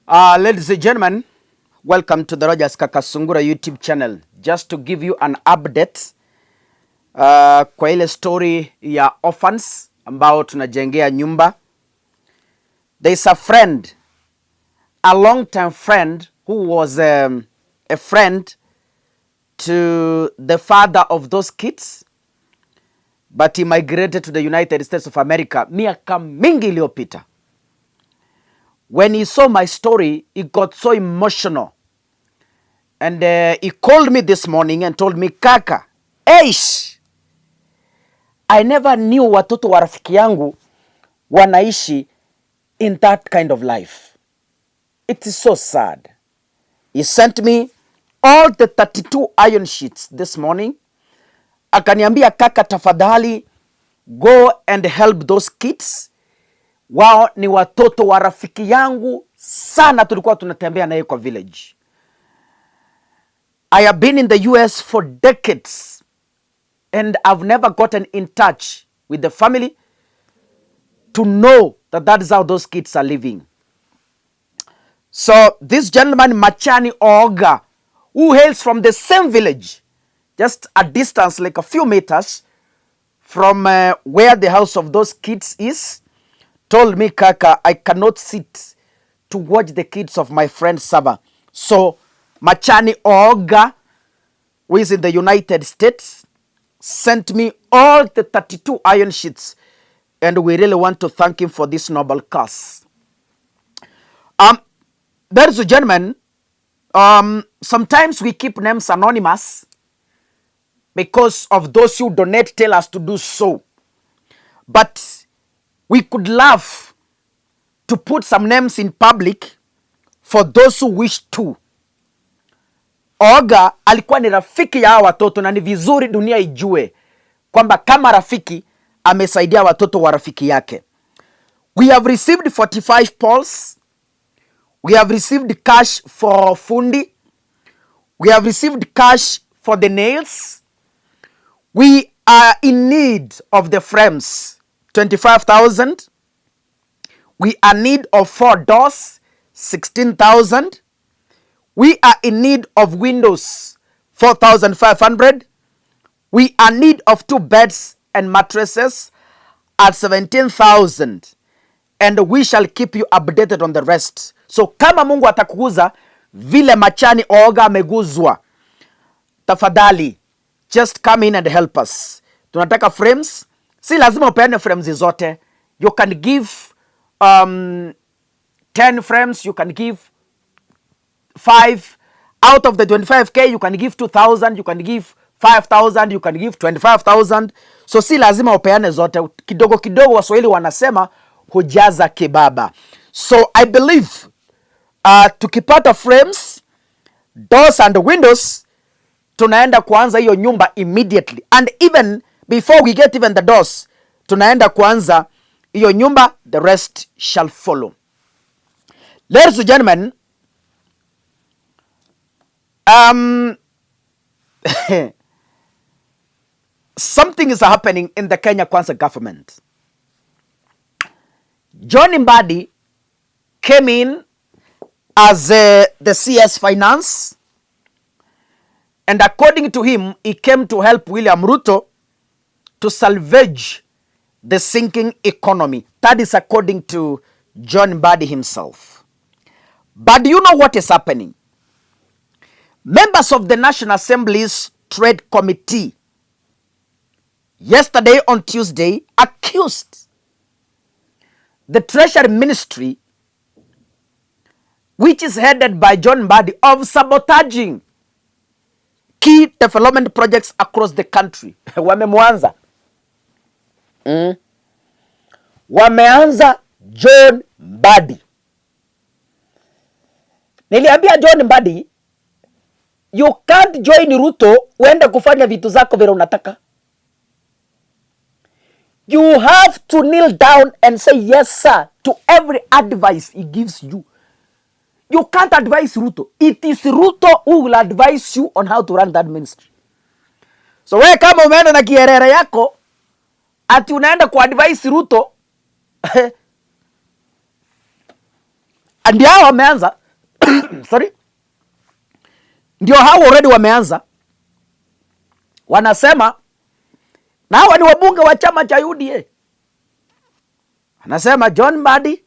Ladies and gentlemen, welcome to the Rogers Kakasungura YouTube channel. Just to give you an update kwa ile story ya orphans ambao tunajengea nyumba. There is a friend, a long-time friend who was a friend to the father of those kids, but he migrated to the United States of America miaka mingi iliyopita. When he saw my story, he got so emotional. And he called me this morning and told me, Kaka, eish, I never knew watoto wa rafiki yangu wanaishi in that kind of life. It is so sad. He sent me all the 32 iron sheets this morning. Akaniambia, Kaka, tafadhali, go and help those kids. Wao ni watoto wa rafiki yangu sana, tulikuwa tunatembea naye kwa village. I have been in the US for decades and I've never gotten in touch with the family to know that that is how those kids are living. So this gentleman, Machani Oga, who hails from the same village, just a distance like a few meters from where the house of those kids is, told me, Kaka, I cannot sit to watch the kids of my friend Saba. So Machani Oga, who is in the United States, sent me all the 32 iron sheets, and we really want to thank him for this noble cause. Ladies and gentlemen, sometimes we keep names anonymous because of those who donate tell us to do so. But we could love to put some names in public for those who wish to. Oga alikuwa ni rafiki ya watoto, na ni vizuri dunia ijue kwamba kama rafiki amesaidia watoto wa rafiki yake. We have received 45 poles. We have received cash for fundi. We have received cash for the nails. We are in need of the frames, 25,000. We are in need of 4 doors, 16,000. We are in need of windows, 4,500. We are in need of 2 beds and mattresses at 17,000. And we shall keep you updated on the rest. So kama Mungu atakuguza vile Machani Oga ameguzwa, tafadhali just come in and help us. Tunataka frames. Si lazima upeane frames zote. You can give 10 frames. You can give 5. Out of the 25K, you can give 2,000. You can give 5,000. You can give 25,000. So si lazima upeane zote. Kidogo kidogo Waswahili wanasema hujaza kibaba. So I believe tukipata frames, doors and windows, tunaenda kuanza hiyo nyumba immediately. And even before we get even the doors, tunaenda kuanza hiyo nyumba, the rest shall follow. Ladies and gentlemen, something is happening in the Kenya Kwanza government. John Mbadi came in as the CS Finance, and according to him, he came to help William Ruto to salvage the sinking economy. That is according to John Mbadi himself. But do you know what is happening? Members of the National Assembly's Trade Committee yesterday on Tuesday accused the Treasury Ministry, which is headed by John Mbadi, of sabotaging key development projects across the country. Wamemwanza. Wameanza John Mbadi. Niliambia John Mbadi, you can't join Ruto uende kufanya vitu zako vile unataka. You have to kneel down and say yes sir to every advice he gives you. You can't advise Ruto. It is Ruto who will advise you on how to run that ministry. So we kama umeenda na kierere yako ati unaenda ku advise Ruto ndio hao wameanza sorry, ndio hao already wameanza, wanasema, na hawa ni wabunge wa chama cha UDA, anasema John Mbadi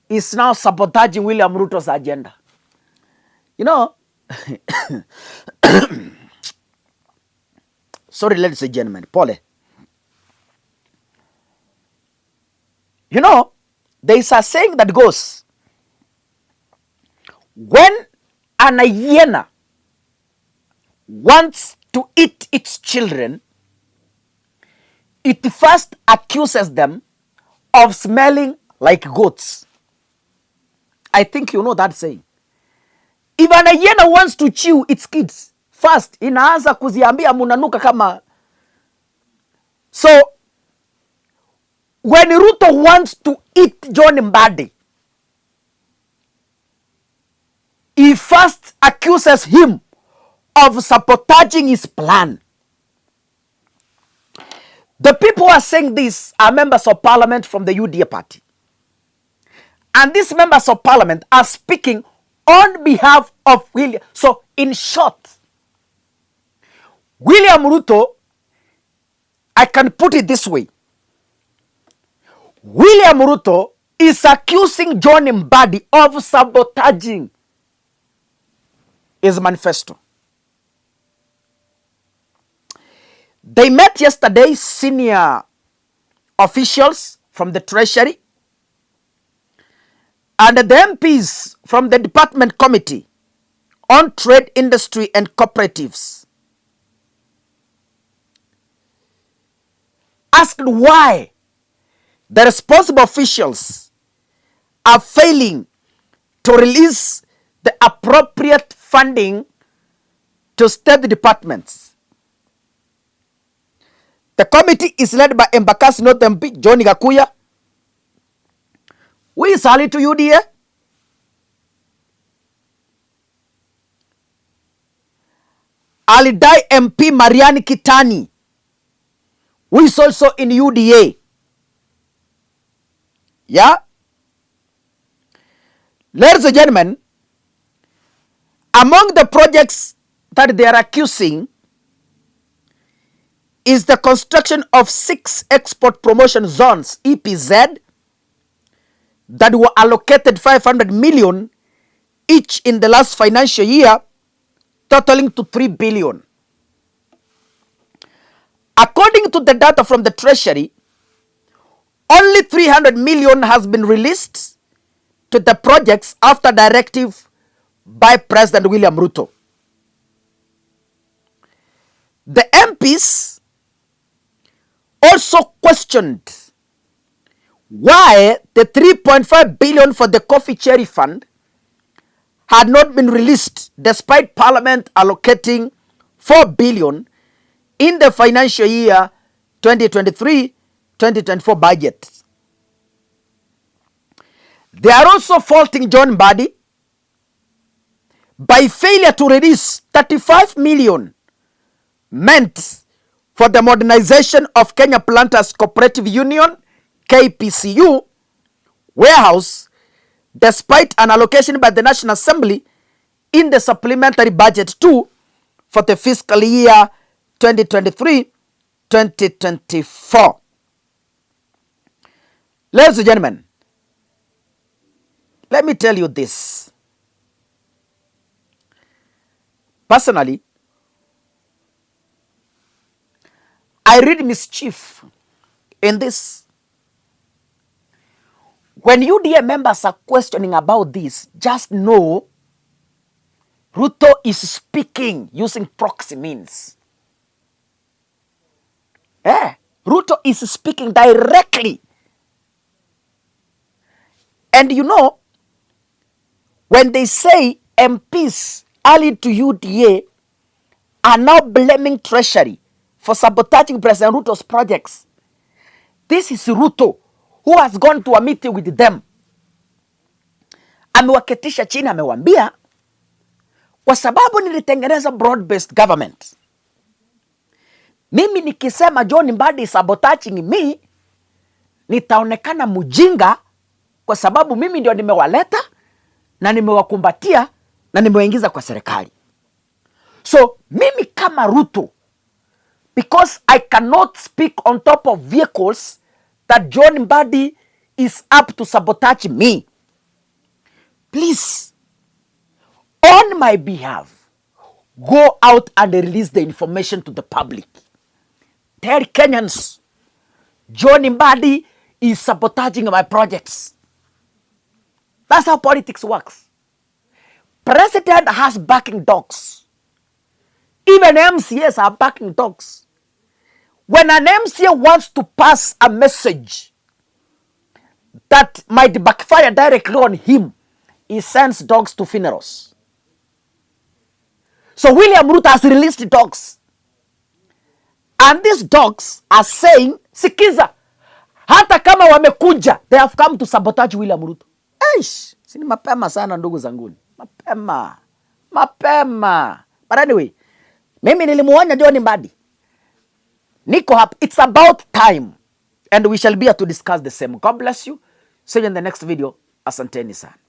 is now sabotaging William Ruto's agenda. You know, sorry ladies and gentlemen, pole. You know, there is a saying that goes, when an hyena wants to eat its children, it first accuses them of smelling like goats. I think you know that saying. If an hyena wants to chew its kids, first inaanza kuziambia munanuka kama. So when Ruto wants to eat John Mbadi, he first accuses him of sabotaging his plan. The people who are saying this are members of parliament from the UDA party. And these members of parliament are speaking on behalf of William. So in short, William Ruto, I can put it this way. William Ruto is accusing John Mbadi of sabotaging his manifesto. They met yesterday, senior officials from the Treasury and the MPs from the Department Committee on Trade, Industry and Cooperatives, asked why the responsible officials are failing to release the appropriate funding to state departments. The committee is led by Embakasi North MP John Gakuya, who is allied to UDA. Alidai MP Mariani Kitani, who is also in UDA. Yeah? Ladies and gentlemen, among the projects that they are accusing is the construction of 6 export promotion zones, EPZ, that were allocated 500 million each in the last financial year, totaling to 3 billion. According to the data from the Treasury, only 300 million has been released to the projects after directive by President William Ruto. The MPs also questioned why the 3.5 billion for the coffee cherry fund had not been released despite Parliament allocating 4 billion in the financial year 2023-2024 budget. They are also faulting John Mbadi by failure to release 35 million meant for the modernization of Kenya Planters Cooperative Union, KPCU, warehouse, despite an allocation by the National Assembly in the supplementary budget 2 for the fiscal year 2023-2024. Ladies and gentlemen, let me tell you this. Personally, I read mischief in this. When UDA members are questioning about this, just know Ruto is speaking using proxy means. Ruto is speaking directly. And you know, when they say MPs allied to UDA are now blaming Treasury for sabotaging President Ruto's projects, this is Ruto who has gone to a meeting with them. Amewaketisha chini, amewambia kwa sababu nilitengeneza broad-based government, mimi nikisema John Mbadi sabotaging me, nitaonekana mujinga kwa sababu mimi ndio nimewaleta na nimewakumbatia na nimewaingiza kwa serikali. So mimi kama Ruto, because I cannot speak on top of vehicles that John Mbadi is up to sabotage me, please, on my behalf, go out and release the information to the public. Tell Kenyans, John Mbadi is sabotaging my projects. That's how politics works. President has backing dogs. Even MCAs are backing dogs. When an MCA wants to pass a message that might backfire directly on him, he sends dogs to funerals. So William Ruto has released dogs. And these dogs are saying, sikiza, hata kama wamekuja, they have come to sabotage William Ruto. Eish, sini mapema sana ndugu zanguni. Mapema. But anyway, mimi nilimuonya John Mbadi. Niko hapa. It's about time. And we shall be here to discuss the same. God bless you. See you in the next video. Asanteni sana.